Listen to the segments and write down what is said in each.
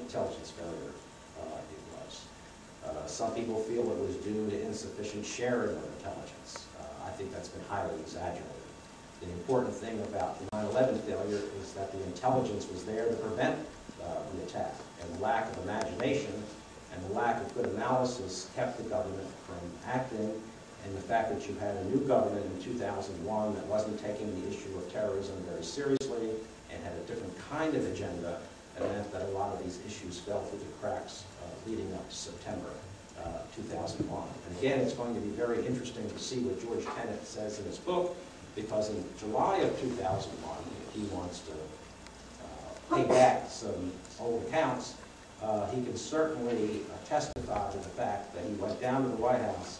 intelligence failure it was. Some people feel it was due to insufficient sharing of intelligence. I think that's been highly exaggerated. The important thing about the 9/11 failure is that the intelligence was there to prevent the attack, and the lack of imagination and the lack of good analysis kept the government from acting, and the fact that you had a new government in 2001 that wasn't taking the issue of terrorism very seriously and had a different kind of agenda, that meant that a lot of these issues fell through the cracks leading up to September 2001. And again, it's going to be very interesting to see what George Tenet says in his book, because in July of 2001, if he wants to pay back some old accounts, he can certainly testify to the fact that he went down to the White House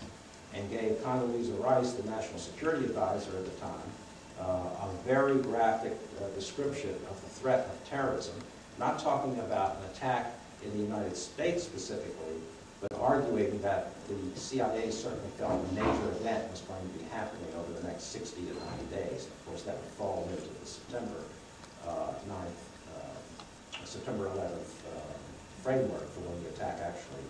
and gave Condoleezza Rice, the National Security Advisor at the time, a very graphic description of the threat of terrorism, not talking about an attack in the United States specifically, but arguing that the CIA certainly felt a major event was going to be happening over the next 60 to 90 days. Of course, that would fall into the September 11th framework for when the attack actually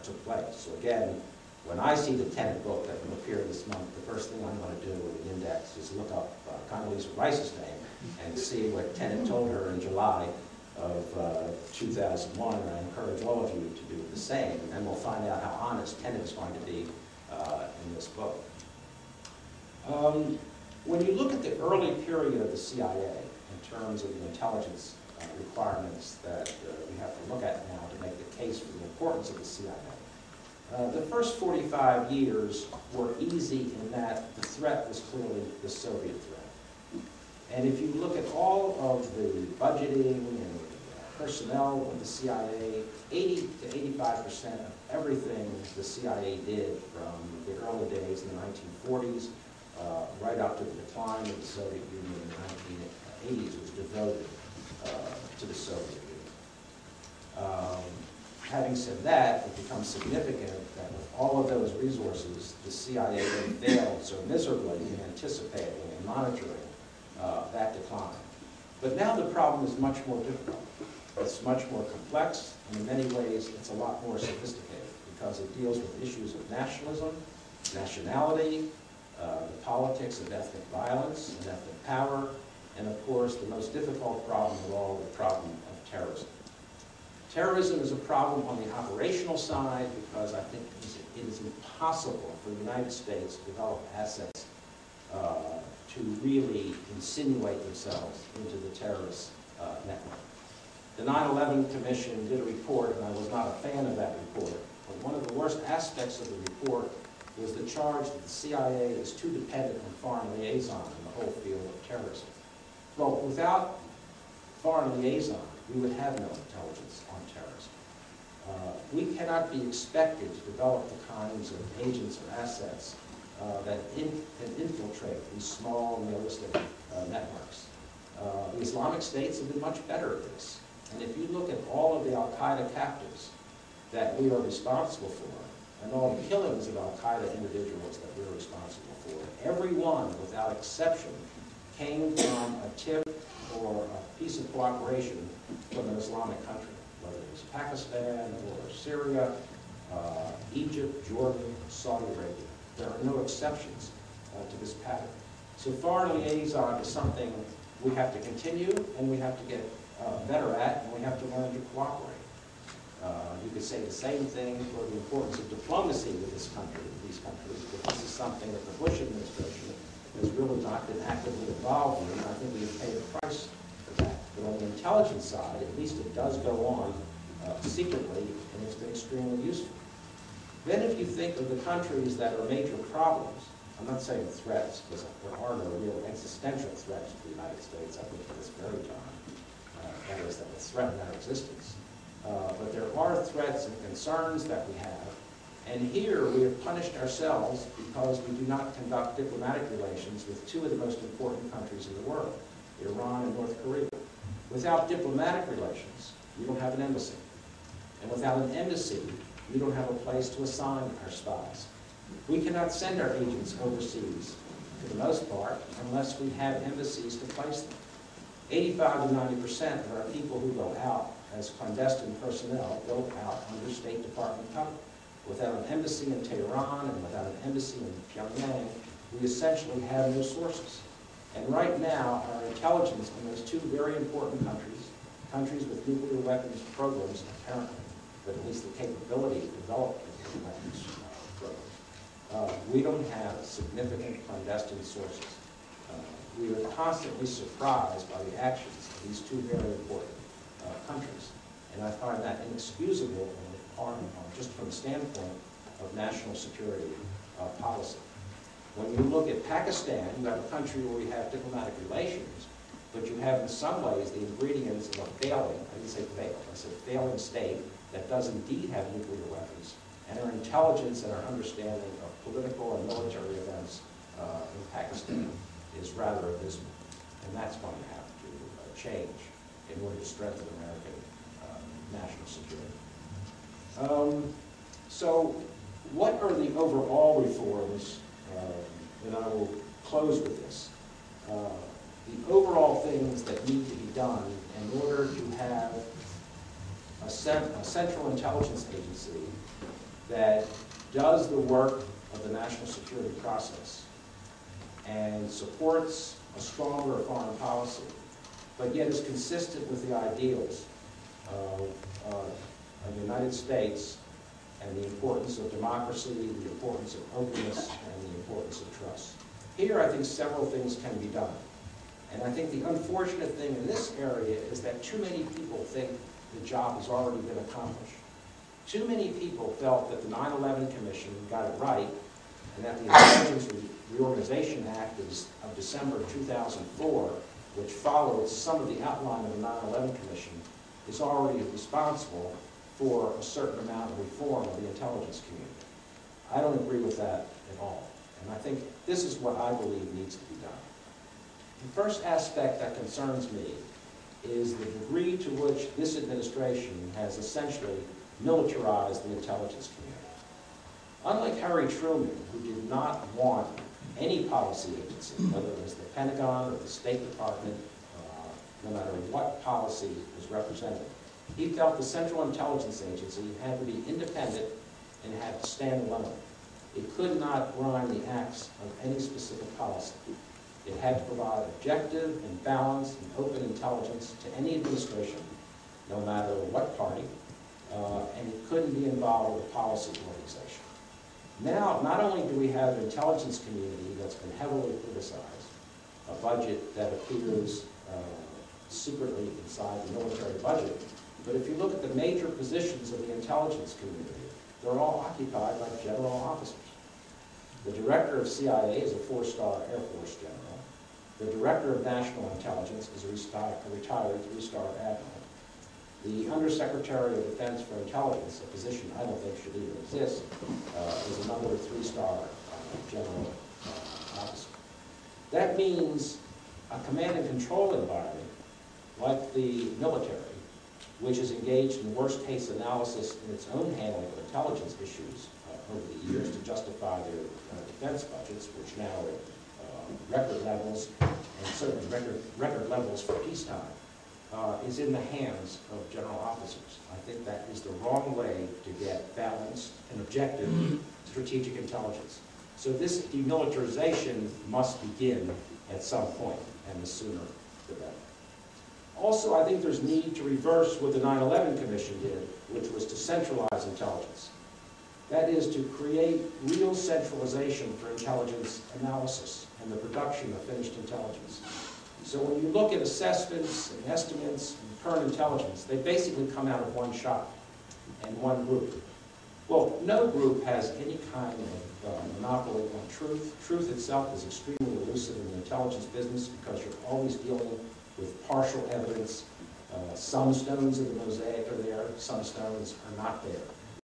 took place. So again, when I see the Tenet book that will appear this month, the first thing I'm going to do with the index is look up Condoleezza Rice's name and see what Tenet told her in July of 2001, and I encourage all of you to do the same, and then we'll find out how honest Tenet is going to be in this book. When you look at the early period of the CIA in terms of the intelligence requirements that we have to look at now to make the case for the importance of the CIA, the first 45 years were easy in that the threat was clearly the Soviet threat. And if you look at all of the budgeting and personnel of the CIA, 80 to 85% of everything the CIA did from the early days in the 1940s right up to the decline of the Soviet Union in the 1980s was devoted to the Soviet Union. Having said that, it becomes significant that with all of those resources, the CIA failed so miserably in anticipating and monitoring that decline. But now the problem is much more difficult. It's much more complex, and in many ways it's a lot more sophisticated because it deals with issues of nationalism, nationality, the politics of ethnic violence and ethnic power, and of course the most difficult problem of all, the problem of terrorism. Terrorism is a problem on the operational side because I think it is impossible for the United States to develop assets to really insinuate themselves into the terrorist network. The 9/11 Commission did a report, and I was not a fan of that report, but one of the worst aspects of the report was the charge that the CIA is too dependent on foreign liaison in the whole field of terrorism. Well, without foreign liaison, we would have no intelligence on terrorism. We cannot be expected to develop the kinds of agents or assets that can infiltrate these small, realistic networks. The Islamic states have been much better at this. And if you look at all of the al-Qaeda captives that we are responsible for, and all the killings of al-Qaeda individuals that we're responsible for, every one, without exception, came from a tip or a piece of cooperation from an Islamic country, whether it was Pakistan or Syria, Egypt, Jordan, Saudi Arabia. There are no exceptions to this pattern. So foreign liaison is something we have to continue and we have to get better at, and we have to learn to cooperate. You could say the same thing for the importance of diplomacy with these countries, but this is something that the Bush administration has really not been actively involved in, and I think we have paid a price for that. But on the intelligence side, at least it does go on secretly, and it's been extremely useful. Then if you think of the countries that are major problems, I'm not saying threats, because there are no real existential threats to the United States, I think, at this very time. That is, that would threaten our existence. But there are threats and concerns that we have, and here we have punished ourselves because we do not conduct diplomatic relations with two of the most important countries in the world, Iran and North Korea. Without diplomatic relations, we don't have an embassy. And without an embassy, we don't have a place to assign our spies. We cannot send our agents overseas, for the most part, unless we have embassies to place them. 85 to 90% of our people who go out as clandestine personnel built out under State Department cover. Without an embassy in Tehran and without an embassy in Pyongyang, we essentially have no sources. And right now, our intelligence in those two very important countries with nuclear weapons programs, apparently, but at least the capability to develop nuclear weapons programs, we don't have significant clandestine sources. We are constantly surprised by the actions of these two very important countries. And I find that inexcusable just from the standpoint of national security policy. When you look at Pakistan, you have a country where we have diplomatic relations, but you have in some ways the ingredients of a failing, I didn't say fail, I said failing state that does indeed have nuclear weapons, and our intelligence and our understanding of political and military events in Pakistan is rather abysmal. And that's going to have to change in order to strengthen American national security. So what are the overall reforms, and I will close with this, the overall things that need to be done in order to have a central intelligence agency that does the work of the national security process and supports a stronger foreign policy, but yet is consistent with the ideals of the United States and the importance of democracy, the importance of openness, and the importance of trust. Here, I think several things can be done. And I think the unfortunate thing in this area is that too many people think the job has already been accomplished. Too many people felt that the 9/11 Commission got it right, and that the Intelligence Reorganization Act of December 2004, which followed some of the outline of the 9/11 Commission, is already responsible for a certain amount of reform of the intelligence community. I don't agree with that at all. And I think this is what I believe needs to be done. The first aspect that concerns me is the degree to which this administration has essentially militarized the intelligence community. Unlike Harry Truman, who did not want any policy agency, whether it was the Pentagon or the State Department, no matter what policy was represented, he felt the Central Intelligence Agency had to be independent and had to stand alone. It could not grind the axe of any specific policy. It had to provide objective and balanced and open intelligence to any administration, no matter what party, and it couldn't be involved with a policy organization. Now, not only do we have an intelligence community that's been heavily politicized, a budget that appears secretly inside the military budget, but if you look at the major positions of the intelligence community, they're all occupied by general officers. The director of CIA is a 4-star Air Force general. The director of national intelligence is a retired 3-star admiral. The undersecretary of defense for intelligence, a position I don't think should even exist, is another 3-star general officer. That means a command and control environment like the military, which is engaged in worst-case analysis in its own handling of intelligence issues over the years to justify their defense budgets, which now are at record levels, and certainly record levels for peacetime, is in the hands of general officers. I think that is the wrong way to get balanced and objective strategic intelligence. So this demilitarization must begin at some point, and the sooner the better. Also, I think there's need to reverse what the 9/11 Commission did, which was to centralize intelligence. That is to create real centralization for intelligence analysis and the production of finished intelligence. So when you look at assessments and estimates and current intelligence, they basically come out of one shop and one group. Well, no group has any kind of monopoly on truth. Truth itself is extremely elusive in the intelligence business because you're always dealing with partial evidence. Some stones in the mosaic are there, some stones are not there.